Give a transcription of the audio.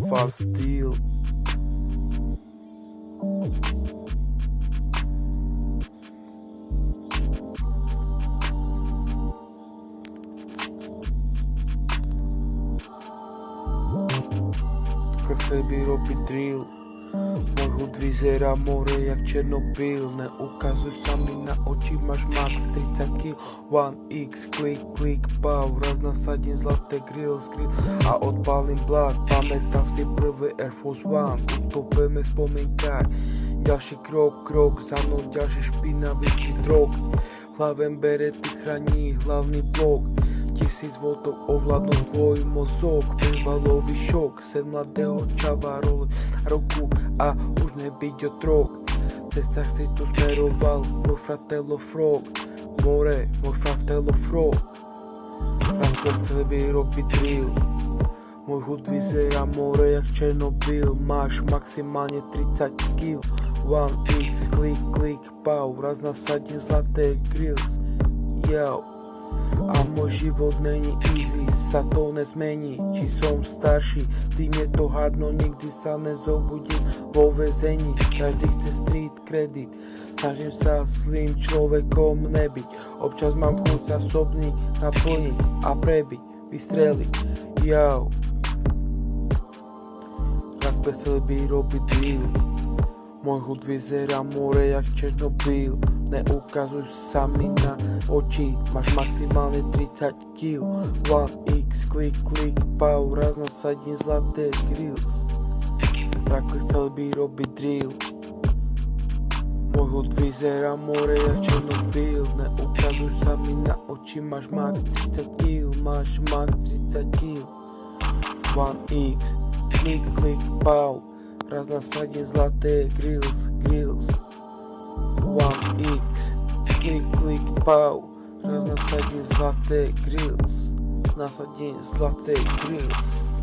fast deal. Chcel by robiť drill. Môj hud vyzerá more jak Černobyl. Neukazuj sa mi na oči, máš max 30 kg. 1x, click, pow. Raz nasadím zlaté grill a odpálim blát. Pamätám si prvé Air Force One, utopíme v spomienkách. Ďalší krok, za mnou ďalší špinavý drog. V hlave berety chrání hlavný blok. 1000 V ovládnu tvoj mozog, prívalový šok, sen mladého čava role roku a už nebyť otrok. Cesta si tu smeroval, môj fratello frog, more, môj fratello frog. Franko chcel by robiť drill, môj hud vyzerá more jak Černobyl, máš maximálne 30 kg. 1x, click, pow, raz nasadím zlaté grills, yo. A môj život není easy, sa to nezmení, či som starší, tým je to hard, no nikdy sa nezobudím vo väzení. Každý chce street credit, snažím sa zlým človekom nebyť, občas mám chuť zásobník naplniť a prebiť, vystreliť, jau. Tak chcel by robiť drill, môj hud vyzerá more jak Černobyl. Neukazuj sa mi na oči, máš maximálne 30 kg. 1x, click, pow, raz nasadím zlaté grills. Tak chcel by robiť drill, môj hud vyzerá more jak Černobyl. Neukazuj sa mi na oči, máš max 30 kg, máš max 30 kg. 1x, click, pow, raz nasadím zlaté grills. 1x, click, pow, raz nasadím zlaté grills.